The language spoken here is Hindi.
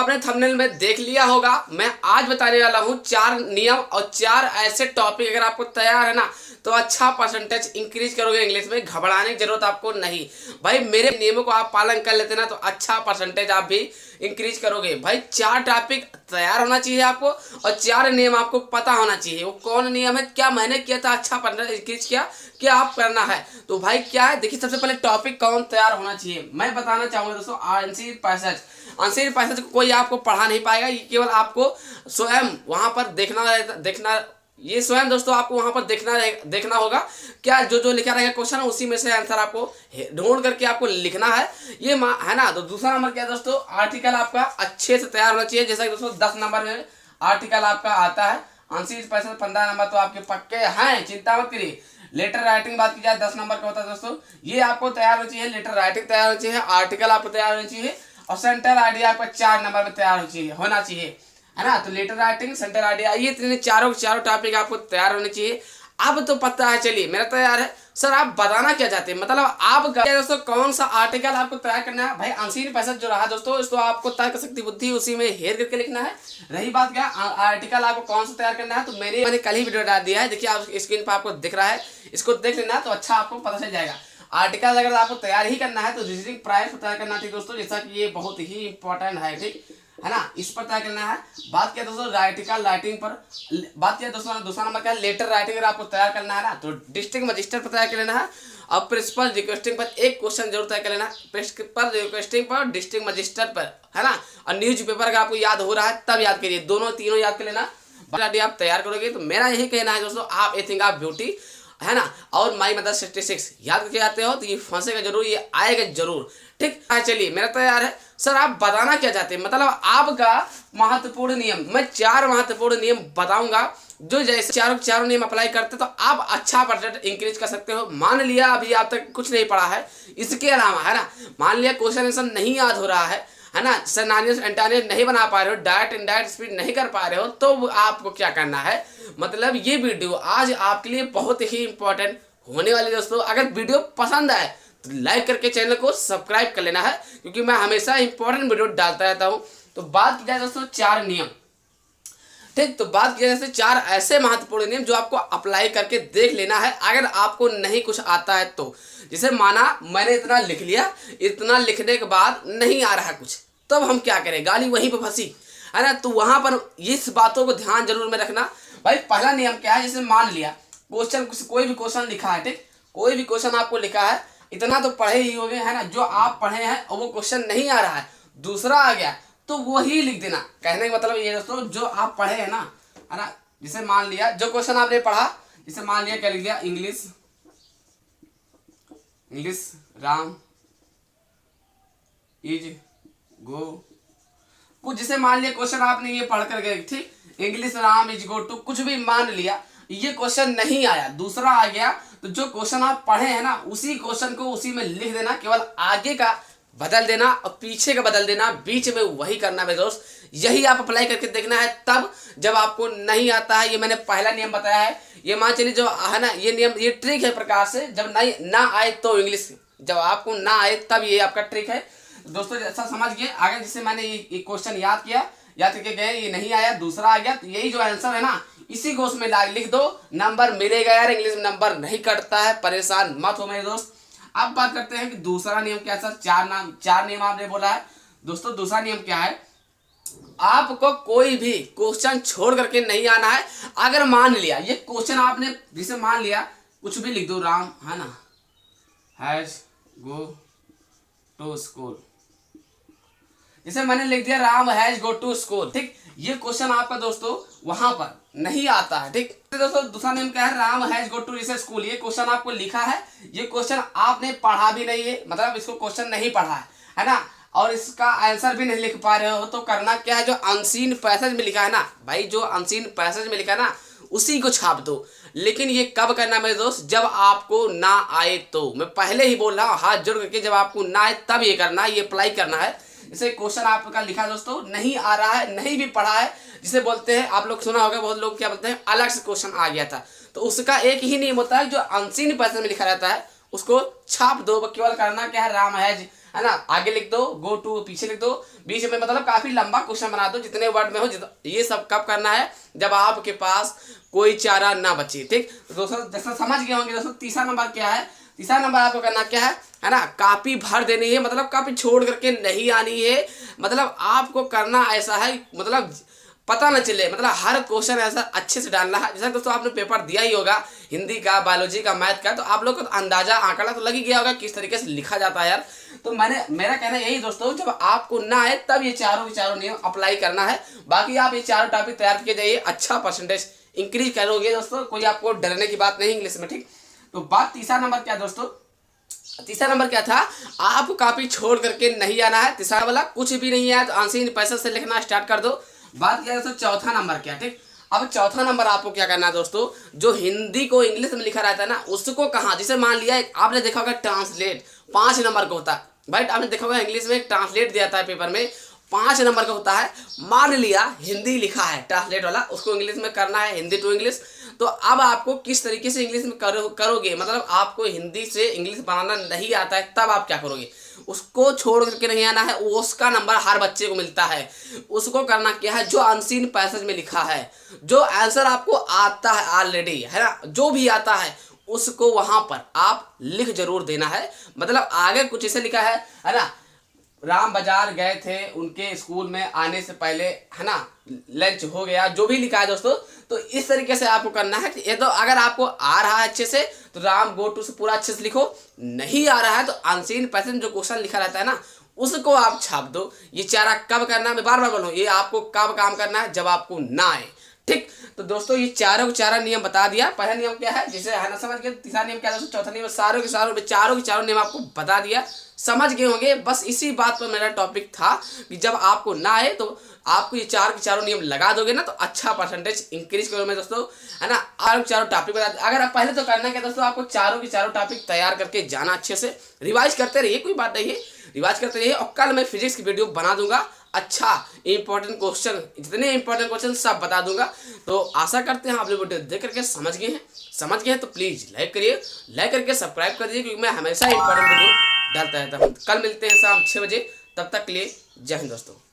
आपने थंबनेल में देख लिया होगा, मैं आज बताने वाला हूँ 4 नियम और 4 ऐसे टॉपिक। अगर आपको तैयार है ना तो अच्छा परसेंटेज इंक्रीज करोगे इंग्लिश में। घबराने की जरूरत आपको नहीं भाई, मेरे नियमों को आप पालन कर लेते ना तो अच्छा परसेंटेज आप भी इंक्रीज करोगे। भाई 4 टॉपिक तैयार होना चाहिए आपको और 4 नियम आपको पता होना चाहिए। वो कौन नियम है, क्या मैंने किया था अच्छा परसेंटेज इंक्रीज किया, क्या आप करना है। तो भाई क्या है, देखिए सबसे पहले टॉपिक कौन तैयार होना चाहिए मैं बताना चाहूंगा दोस्तों। आंशिक पैसेज, आंशिक पैसेज को कोई आपको पढ़ा नहीं पाएगा, ये केवल आपको स्वयं वहां पर देखना ये स्वयं दोस्तों आपको वहां पर देखना होगा। क्या जो जो लिखा रहेगा क्वेश्चन उसी में से आंसर आपको ढूंढ करके आपको लिखना है, ये है ना। तो दूसरा नंबर क्या है दोस्तों, आर्टिकल आपका अच्छे से तैयार होना चाहिए। जैसा कि दोस्तों 10 नंबर में आर्टिकल आपका आता है, आंशिक पैसेज 15 नंबर तो आपके पक्के हैं, चिंता मत करिए। लेटर राइटिंग बात की जाए 10 नंबर का होता है दोस्तों, ये आपको तैयार होना चाहिए। लेटर राइटिंग तैयार होनी चाहिए, आर्टिकल आपको तैयार होना चाहिए और सेंट्रल आइडिया आपका 4 नंबर में तैयार होना चाहिए, है ना। तो लेटर राइटिंग, सेंट्रल आइडिया, ये चारों टॉपिक आपको तैयार होने चाहिए। अब तो पता है, चलिए मेरा तैयार है। सर आप बताना क्या चाहते हैं, मतलब आप दोस्तों कौन सा आर्टिकल आपको तैयार करना है। भाई आंशिक पैसेज जो रहा दोस्तों, इसको आपको तर्क शक्ति बुद्धि उसी में हेर करके लिखना है। रही बात क्या आर्टिकल आपको कौन सा तैयार करना है, तो मैंने कल ही वीडियो डाल दिया है, देखिए आप स्क्रीन पर आपको दिख रहा है, इसको देख लेना तो अच्छा आपको पता चल जाएगा। आर्टिकल अगर आपको तैयार ही करना है तो रीजनिंग प्राइस पर तैयार करना, ठीक दोस्तों, जैसा कि ये बहुत ही इंपॉर्टेंट है, ठीक है ना, इस पर तय करना है। बात किया दोस्तों राइटिंग पर, बात किया दोस्तों दूसरा नंबर क्या है, लेटर राइटिंग अगर आपको तैयार करना है ना तो डिस्ट्रिक्ट मजिस्ट्रेट पर तैयार कर लेना है और प्रिंसिपल रिक्वेस्टिंग पर एक क्वेश्चन जरूर तय कर लेना, प्रिंसिपल रिक्वेस्टिंग पर, डिस्ट्रिक्ट मजिस्ट्रेट पर, है ना। और न्यूज पेपर अगर आपको याद हो रहा है तब याद करिए, तीनों याद कर लेना। आप तैयार करोगे तो मेरा यही कहना है दोस्तों, आप ए थिंक आप ब्यूटी, है ना, और माई मदर 66 याद करके आते हो तो ये फंसेगा जरूर, ये आएगा जरूर, ठीक है। चलिए मेरा तैयार है। सर आप बताना क्या चाहते हैं, मतलब आपका महत्वपूर्ण नियम, मैं 4 महत्वपूर्ण नियम बताऊंगा जो जैसे चारों नियम अप्लाई करते तो आप अच्छा परसेंट इंक्रीज कर सकते हो। मान लिया अभी आप तक कुछ नहीं पढ़ा है, इसके अलावा, है ना, मान लिया क्वेश्चन आंसर नहीं याद हो रहा है ना, सिनोनिम्स एंटोनिम्स नहीं बना पा रहे हो, डायरेक्ट इनडायरेक्ट स्पीच नहीं कर पा रहे हो, तो आपको क्या करना है, मतलब ये वीडियो आज आपके लिए बहुत ही इंपॉर्टेंट होने वाली दोस्तों। अगर वीडियो पसंद आए तो लाइक करके चैनल को सब्सक्राइब कर लेना है, क्योंकि मैं हमेशा इंपॉर्टेंट वीडियो डालता रहता हूँ। तो बात की जाए दोस्तों 4 नियम, ठीक, तो बात किया जैसे 4 ऐसे महत्वपूर्ण नियम जो आपको अप्लाई करके देख लेना है अगर आपको नहीं कुछ आता है तो। जैसे माना मैंने इतना लिख लिया, इतना लिखने के बाद नहीं आ रहा कुछ, तब हम क्या करें, गाली वहीं पर फंसी, है ना। तो वहां पर इस बातों को ध्यान जरूर में रखना। भाई पहला नियम क्या है, जैसे मान लिया क्वेश्चन, कोई भी क्वेश्चन लिखा है, ठीक, कोई भी क्वेश्चन आपको लिखा है, इतना तो पढ़े ही होंगे, है ना, जो आप पढ़े हैं और वो क्वेश्चन नहीं आ रहा है, दूसरा आ गया तो वही लिख देना। कहने का मतलब ये दोस्तों जो आप पढ़े हैं ना, है ना, जैसे मान लिया जो क्वेश्चन आपने पढ़ा, जैसे मान लिया क्या लिख दिया, इंग्लिश राम इज गो, कुछ जैसे मान लिया क्वेश्चन आपने ये पढ़ कर गए, ठीक, English Ram is go to, कुछ भी मान लिया, ये क्वेश्चन नहीं आया, दूसरा आ गया, तो जो क्वेश्चन आप पढ़े हैं ना उसी क्वेश्चन को उसी में लिख देना, केवल आगे का बदल देना और पीछे का बदल देना, बीच में वही करना है दोस्त। यही आप अप्लाई करके देखना है, तब जब आपको नहीं आता है, ये मैंने पहला नियम बताया है, ये मान चलिए जो है ना, ये नियम, ये ट्रिक है प्रकार से, जब नहीं ना आए तो इंग्लिश, जब आपको ना आए तब ये आपका ट्रिक है दोस्तों, ऐसा समझ गए। आगे जैसे मैंने ये क्वेश्चन याद करके गए, ये नहीं आया, दूसरा आ गया, तो यही जो आंसर है ना इसी को उसमें लिख दो, नंबर मिलेगा यार, इंग्लिश में नंबर नहीं कटता है, परेशान मत हो मेरे दोस्त। अब बात करते हैं कि दूसरा नियम क्या है। सर 4 नियम आपने बोला है दोस्तों, दूसरा नियम क्या है, आपको कोई भी क्वेश्चन छोड़ करके नहीं आना है। अगर मान लिया ये क्वेश्चन आपने, जैसे मान लिया कुछ भी लिख दो, राम, है ना, हैज गो टू स्कूल, जैसे मैंने लिख दिया Ram has go to school, ठीक, ये क्वेश्चन आपका दोस्तों वहां पर नहीं आता है, ठीक। तो दोस्तों दूसरा नियम क्या है, राम हैज गो टू जैसे स्कूल, ये क्वेश्चन आपको लिखा है, ये क्वेश्चन आपने पढ़ा भी नहीं है, मतलब इसको क्वेश्चन नहीं पढ़ा है ना, और इसका आंसर भी नहीं लिख पा रहे हो, तो करना क्या है, जो अनसीन पैसेज में लिखा है ना, भाई जो अनसीन पैसेज में लिखा है ना उसी को छाप दो। लेकिन ये कब करना मेरे दोस्त, जब आपको ना आए तो। मैं पहले ही बोल रहा हूँ, हाथ जोड़ करके, जब आपको ना आए तब ये करना है, ये अप्लाई करना है। जैसे क्वेश्चन आपका लिखा है दोस्तों, नहीं आ रहा है, नहीं भी पढ़ा है, जिसे बोलते हैं, आप लोग सुना होगा, बहुत लोग क्या बोलते हैं, अलग से क्वेश्चन आ गया था, तो उसका एक ही नियम होता है, जो अनसीन पैसेज में लिखा रहता है उसको छाप दो। केवल करना क्या है, राम हैज, है ना, आगे लिख दो, गो टू पीछे लिख दो, बीच में मतलब काफी लंबा क्वेश्चन बना दो जितने वर्ड में हो। ये सब कब करना है, जब आपके पास कोई चारा ना बचे। ठीक, तो दोस्तों जैसा समझ गए होंगे दोस्तों, तीसरा नंबर क्या है, तीसरा नंबर आपको करना क्या है ना, कापी भर देनी है, मतलब कापी छोड़ करके नहीं आनी है। मतलब आपको करना ऐसा है, मतलब पता न चले, मतलब हर क्वेश्चन ऐसा अच्छे से डालना है। जैसा दोस्तों आपने पेपर दिया ही होगा हिंदी का, बायोलॉजी का, मैथ का, तो आप लोग को तो अंदाजा आंकड़ा तो लग ही गया होगा किस तरीके से लिखा जाता है यार। तो मेरा कहना यही दोस्तों, जब आपको ना आए तब ये चारों के चारों नियम अप्लाई करना है। बाकी आप ये चारों टॉपिक तैयार किए जाइए, अच्छा परसेंटेज इंक्रीज करोगे दोस्तों, कोई आपको डरने की बात नहीं इंग्लिश में। ठीक, तो बात तीसरा नंबर क्या दोस्तों, तीसरा नंबर क्या था, आपको कापी छोड़ करके नहीं आना है। तीसरा वाला कुछ भी नहीं है तो आंसर पैसे से लिखना स्टार्ट कर दो। बात क्या है दोस्तों, चौथा नंबर क्या। ठीक, अब चौथा नंबर आपको क्या करना है दोस्तों, जो हिंदी को इंग्लिश में लिखा रहता है ना, उसको कहाँ, जैसे मान लिया आपने देखा होगा ट्रांसलेट 5 नंबर का होता है, भाई आपने देखा होगा इंग्लिश में एक ट्रांसलेट दिया था पेपर में, 5 नंबर का होता है। मान लिया हिंदी लिखा है ट्रांसलेट वाला, उसको इंग्लिश में करना है, हिंदी टू इंग्लिश। तो अब आपको किस तरीके से इंग्लिश में करोगे, मतलब आपको हिंदी से इंग्लिश बनाना नहीं आता है, तब आप क्या करोगे, उसको छोड़ करके नहीं आना है। उसका नंबर हर बच्चे को मिलता है। उसको करना क्या है, जो अनसीन पैसेज में लिखा है, जो आंसर आपको आता है ऑलरेडी, है ना, जो भी आता है उसको वहां पर आप लिख जरूर देना है। मतलब आगे कुछ ऐसे लिखा है ना, राम बाजार गए थे, उनके स्कूल में आने से पहले, है ना, लंच हो गया, जो भी लिखा है दोस्तों। तो इस तरीके से आपको करना है। ये तो अगर आपको आ रहा है अच्छे से तो राम गो टू से पूरा अच्छे से लिखो, नहीं आ रहा है तो अनसीन पैसेज जो क्वेश्चन लिखा रहता है ना, उसको आप छाप दो। ये चारा कब करना है, मैं बार बार बोलूँ, ये आपको कब काम करना है, जब आपको ना आए। ठीक, तो दोस्तों ये चारों के चारा नियम बता दिया। पहला नियम क्या है, जैसे है ना समझ गए, तीसरा नियम क्या है दोस्तों, चौथा नियम, सारों के चारों नियम आपको बता दिया, समझ गए होंगे। बस इसी बात पर मेरा टॉपिक था कि जब आपको ना आए तो आपको ये चार के चारों नियम लगा दोगे ना, तो अच्छा परसेंटेज इंक्रीज करोगे दोस्तों, है ना। और चारों टॉपिक बता, अगर आप पहले तो करना क्या दोस्तों, आपको चारों के चारों टॉपिक तैयार करके जाना, अच्छे से रिवाइज करते रहिए, कोई बात नहीं है, रिवाइज करते रहिए। और कल मैं फिजिक्स की वीडियो बना दूंगा, अच्छा इंपॉर्टेंट क्वेश्चन, जितने इंपॉर्टेंट क्वेश्चन सब बता दूंगा। तो आशा करते हैं आप लोग वीडियो देख करके समझ गए हैं तो प्लीज लाइक करिए, लाइक करके सब्सक्राइब कर दीजिए, क्योंकि मैं हमेशा इंपॉर्टेंट वीडियो डालता रहता हूँ। कल मिलते हैं शाम 6 बजे, तब तक के लिए जय हिंद दोस्तों।